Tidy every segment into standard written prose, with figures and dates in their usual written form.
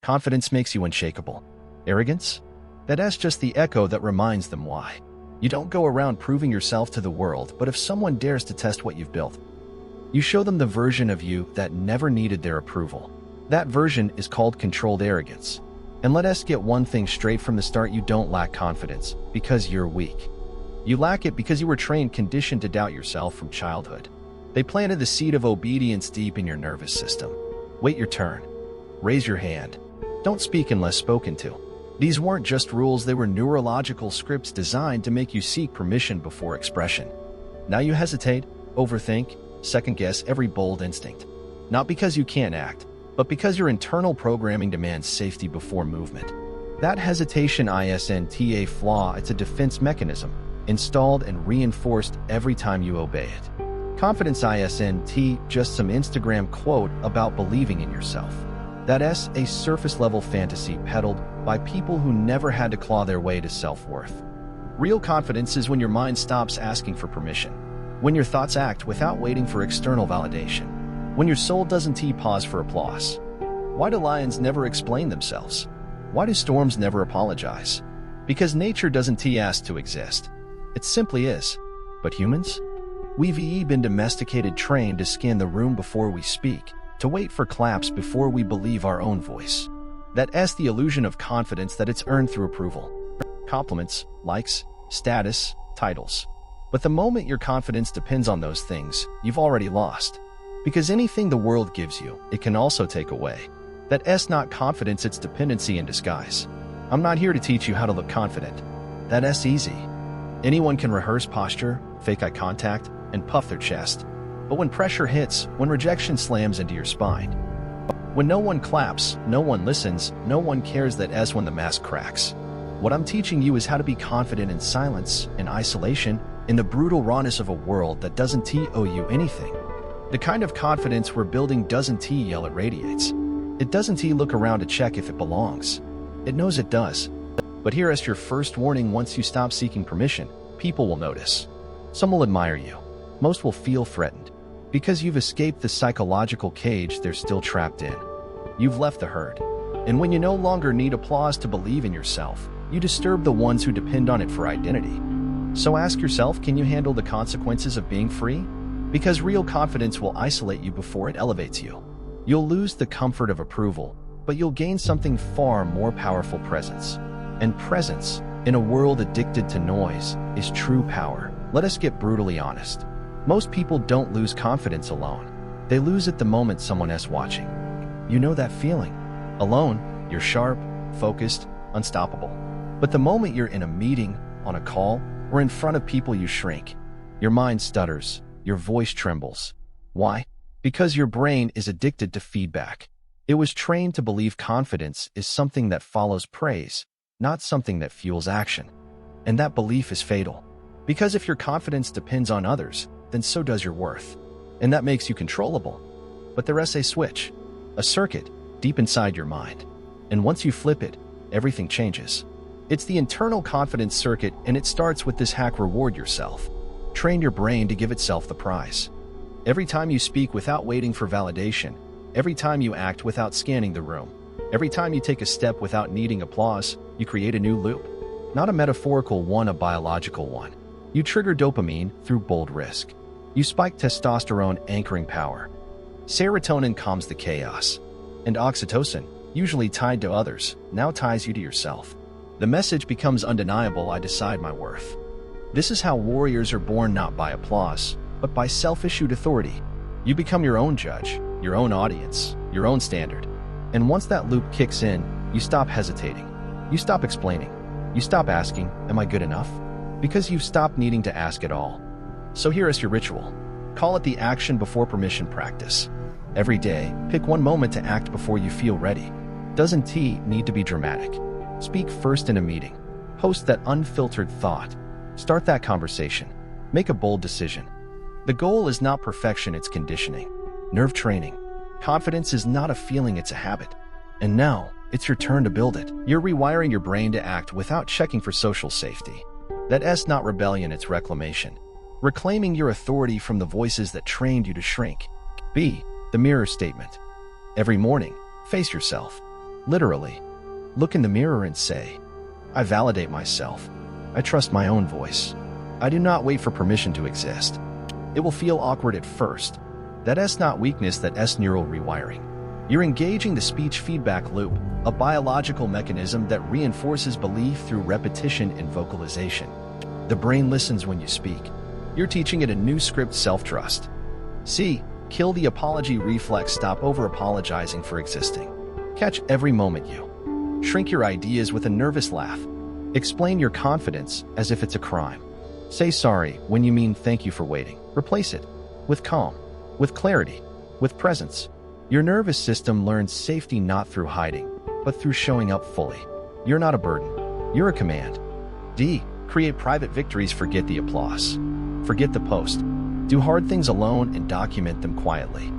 Confidence makes you unshakable. Arrogance? That's just the echo that reminds them why. You don't go around proving yourself to the world, but if someone dares to test what you've built, you show them the version of you that never needed their approval. That version is called controlled arrogance. And let us get one thing straight from the start: you don't lack confidence because you're weak. You lack it because you were conditioned to doubt yourself from childhood. They planted the seed of obedience deep in your nervous system. Wait your turn. Raise your hand. Don't speak unless spoken to. These weren't just rules, they were neurological scripts designed to make you seek permission before expression. Now you hesitate, overthink, second-guess every bold instinct. Not because you can't act, but because your internal programming demands safety before movement. That hesitation isn't a flaw, it's a defense mechanism, installed and reinforced every time you obey it. Confidence isn't just some Instagram quote about believing in yourself. That's a surface-level fantasy peddled by people who never had to claw their way to self-worth. Real confidence is when your mind stops asking for permission, when your thoughts act without waiting for external validation, when your soul doesn't pause for applause. Why do lions never explain themselves? Why do storms never apologize? Because nature doesn't ask to exist. It simply is. But humans? We've been domesticated, trained to scan the room before we speak, to wait for claps before we believe our own voice. That's the illusion of confidence that it's earned through approval. Compliments, likes, status, titles. But the moment your confidence depends on those things, you've already lost. Because anything the world gives you, it can also take away. That's not confidence, it's dependency in disguise. I'm not here to teach you how to look confident. That's easy. Anyone can rehearse posture, fake eye contact, and puff their chest. But when pressure hits, when rejection slams into your spine, when no one claps, no one listens, no one cares, that's when the mask cracks. What I'm teaching you is how to be confident in silence, in isolation, in the brutal rawness of a world that doesn't owe you anything. The kind of confidence we're building doesn't yell, it radiates. It doesn't look around to check if it belongs. It knows it does. But here's your first warning: once you stop seeking permission, people will notice. Some will admire you. Most will feel threatened. Because you've escaped the psychological cage they're still trapped in. You've left the herd. And when you no longer need applause to believe in yourself, you disturb the ones who depend on it for identity. So ask yourself, can you handle the consequences of being free? Because real confidence will isolate you before it elevates you. You'll lose the comfort of approval, but you'll gain something far more powerful: presence. And presence, in a world addicted to noise, is true power. Let us get brutally honest. Most people don't lose confidence alone. They lose it the moment someone else watching. You know that feeling. Alone, you're sharp, focused, unstoppable. But the moment you're in a meeting, on a call, or in front of people, you shrink. Your mind stutters, your voice trembles. Why? Because your brain is addicted to feedback. It was trained to believe confidence is something that follows praise, not something that fuels action. And that belief is fatal. Because if your confidence depends on others, then so does your worth. And that makes you controllable. But there's a switch, a circuit, deep inside your mind. And once you flip it, everything changes. It's the internal confidence circuit, and it starts with this hack: reward yourself. Train your brain to give itself the prize. Every time you speak without waiting for validation, every time you act without scanning the room, every time you take a step without needing applause, you create a new loop. Not a metaphorical one, a biological one. You trigger dopamine through bold risk. You spike testosterone, anchoring power. Serotonin calms the chaos. And oxytocin, usually tied to others, now ties you to yourself. The message becomes undeniable: I decide my worth. This is how warriors are born, not by applause, but by self-issued authority. You become your own judge, your own audience, your own standard. And once that loop kicks in, you stop hesitating. You stop explaining. You stop asking, am I good enough? Because you've stopped needing to ask at all. So here is your ritual. Call it the action before permission practice. Every day, pick one moment to act before you feel ready. Doesn't need to be dramatic. Speak first in a meeting. Post that unfiltered thought. Start that conversation. Make a bold decision. The goal is not perfection, it's conditioning. Nerve training. Confidence is not a feeling, it's a habit. And now, it's your turn to build it. You're rewiring your brain to act without checking for social safety. That's not rebellion, it's reclamation. Reclaiming your authority from the voices that trained you to shrink. B. The mirror statement. Every morning, face yourself. Literally. Look in the mirror and say, I validate myself. I trust my own voice. I do not wait for permission to exist. It will feel awkward at first. That's not weakness, that's neural rewiring. You're engaging the speech feedback loop, a biological mechanism that reinforces belief through repetition and vocalization. The brain listens when you speak. You're teaching it a new script, self-trust. C. Kill the apology reflex. Stop over-apologizing for existing. Catch every moment you shrink your ideas with a nervous laugh. Explain your confidence as if it's a crime. Say sorry when you mean thank you for waiting. Replace it with calm, with clarity, with presence. Your nervous system learns safety not through hiding, but through showing up fully. You're not a burden. You're a command. D. Create private victories. Forget the applause. Forget the post. Do hard things alone and document them quietly.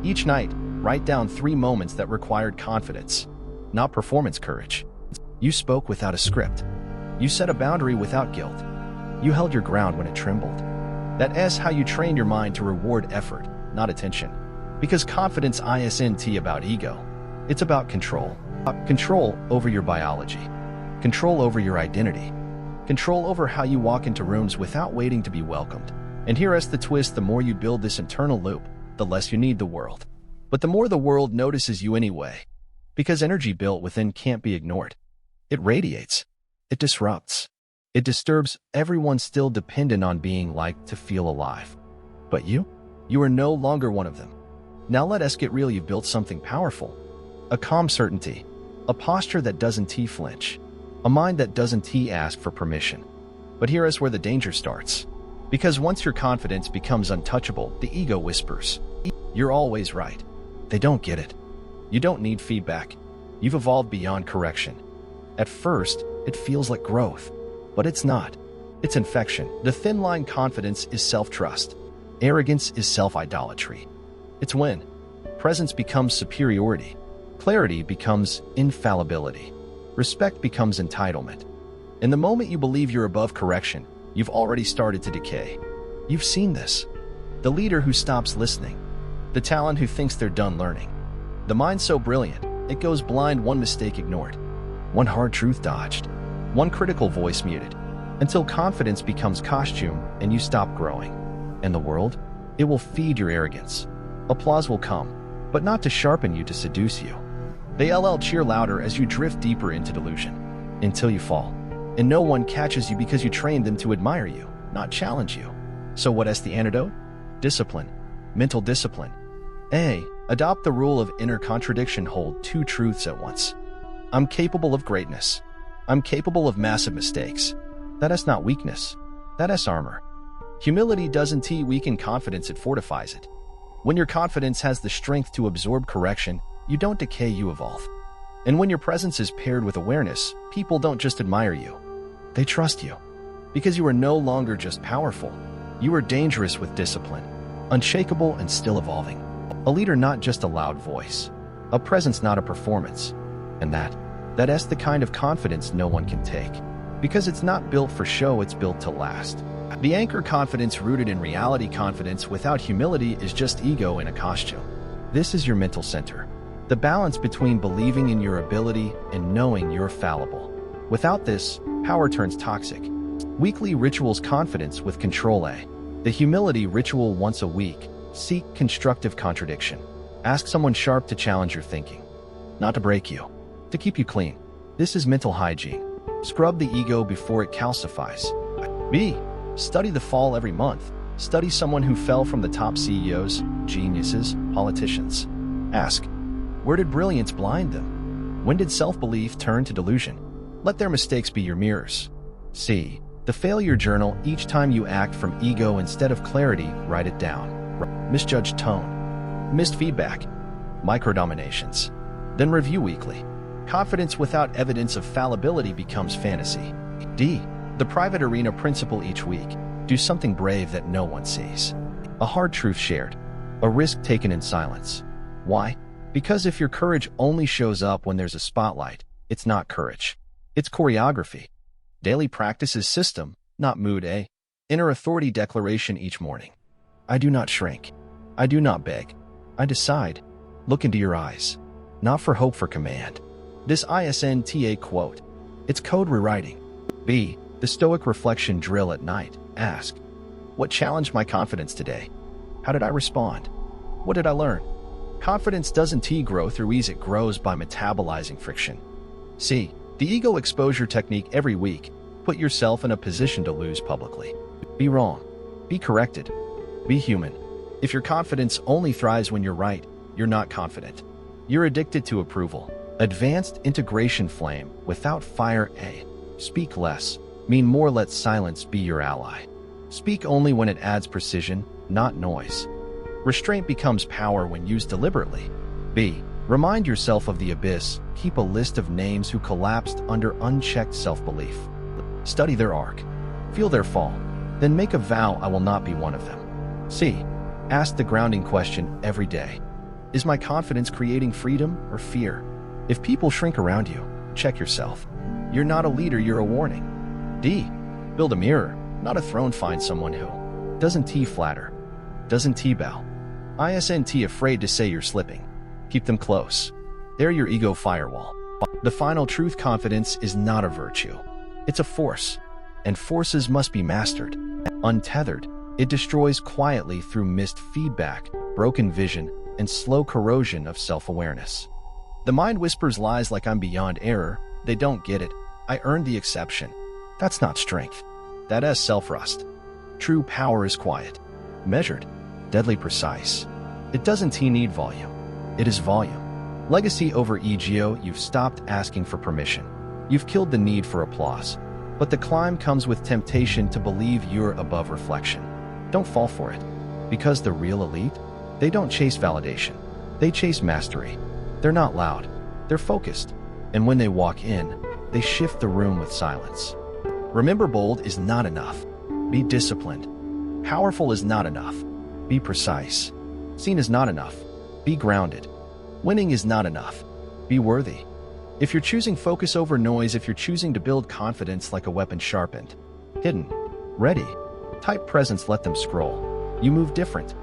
Each night, write down 3 moments that required confidence, not performance courage. You spoke without a script. You set a boundary without guilt. You held your ground when it trembled. That's how you train your mind to reward effort, not attention. Because confidence isn't about ego. It's about control. Control over your biology. Control over your identity. Control over how you walk into rooms without waiting to be welcomed. And here's the twist: the more you build this internal loop, the less you need the world. But the more the world notices you anyway. Because energy built within can't be ignored. It radiates. It disrupts. It disturbs everyone still dependent on being liked to feel alive. But you are no longer one of them. Now let us get real. You've built something powerful. A calm certainty. A posture that doesn't flinch. A mind that doesn't ask for permission. But here is where the danger starts. Because once your confidence becomes untouchable, the ego whispers, you're always right. They don't get it. You don't need feedback. You've evolved beyond correction. At first, it feels like growth. But it's not. It's infection. The thin line: confidence is self-trust. Arrogance is self-idolatry. It's when presence becomes superiority. Clarity becomes infallibility. Respect becomes entitlement. In the moment you believe you're above correction, you've already started to decay. You've seen this. The leader who stops listening. The talent who thinks they're done learning. The mind so brilliant, it goes blind. One mistake ignored. One hard truth dodged. One critical voice muted. Until confidence becomes costume and you stop growing. And the world? It will feed your arrogance. Applause will come, but not to sharpen you, to seduce you. They'll cheer louder as you drift deeper into delusion. Until you fall. And no one catches you because you trained them to admire you, not challenge you. So what is the antidote? Discipline. Mental discipline. A. Adopt the rule of inner contradiction. Hold 2 truths at once. I'm capable of greatness. I'm capable of massive mistakes. That is not weakness. That is armor. Humility doesn't weaken confidence, it fortifies it. When your confidence has the strength to absorb correction, you don't decay, you evolve. And when your presence is paired with awareness, people don't just admire you. They trust you. Because you are no longer just powerful. You are dangerous with discipline. Unshakable and still evolving. A leader, not just a loud voice. A presence, not a performance. And that's the kind of confidence no one can take. Because it's not built for show, it's built to last. The anchor: confidence rooted in reality. Confidence without humility is just ego in a costume. This is your mental center. The balance between believing in your ability and knowing you're fallible. Without this, power turns toxic. Weekly rituals: confidence with control. A. The humility ritual: once a week, seek constructive contradiction. Ask someone sharp to challenge your thinking. Not to break you. To keep you clean. This is mental hygiene. Scrub the ego before it calcifies. B. Study the fall every month. Study someone who fell from the top: CEOs, geniuses, politicians. Ask, where did brilliance blind them? When did self-belief turn to delusion? Let their mistakes be your mirrors. C. The failure journal: each time you act from ego instead of clarity, write it down. Misjudged tone. Missed feedback. Microdominations. Then review weekly. Confidence without evidence of fallibility becomes fantasy. D. The private arena principle: each week, do something brave that no one sees. A hard truth shared. A risk taken in silence. Why? Because if your courage only shows up when there's a spotlight, it's not courage. It's choreography. Daily practice is system, not mood. A. Inner authority declaration: each morning. I do not shrink. I do not beg. I decide. Look into your eyes. Not for hope, for command. This ISNTA quote. It's code rewriting. B. The Stoic reflection drill at night. Ask, what challenged my confidence today? How did I respond? What did I learn? Confidence doesn't grow through ease, it grows by metabolizing friction. C. The ego exposure technique every week. Put yourself in a position to lose publicly. Be wrong. Be corrected. Be human. If your confidence only thrives when you're right, you're not confident. You're addicted to approval. Advanced integration flame without fire. A. Speak less. Mean more. Let silence be your ally. Speak only when it adds precision, not noise. Restraint becomes power when used deliberately. B. Remind yourself of the abyss. Keep a list of names who collapsed under unchecked self-belief. Study their arc. Feel their fall. Then make a vow, I will not be one of them. C. Ask the grounding question every day. Is my confidence creating freedom or fear? If people shrink around you, check yourself. You're not a leader, you're a warning. D. Build a mirror, not a throne. Find someone who doesn't flatter, doesn't bow. ISNT afraid to say you're slipping. Keep them close. They're your ego firewall. The final truth: confidence is not a virtue. It's a force, and forces must be mastered. Untethered, it destroys quietly through missed feedback, broken vision, and slow corrosion of self-awareness. The mind whispers lies like I'm beyond error. They don't get it. I earned the exception. That's not strength. That is self-rust. True power is quiet, measured, deadly precise. It doesn't need volume. It is volume. Legacy over ego. You've stopped asking for permission. You've killed the need for applause. But the climb comes with temptation to believe you're above reflection. Don't fall for it. Because the real elite, they don't chase validation. They chase mastery. They're not loud. They're focused. And when they walk in, they shift the room with silence. Remember, bold is not enough. Be disciplined. Powerful is not enough. Be precise. Seen is not enough. Be grounded. Winning is not enough. Be worthy. If you're choosing focus over noise, if you're choosing to build confidence like a weapon sharpened, hidden, ready, type presence, let them scroll. You move different.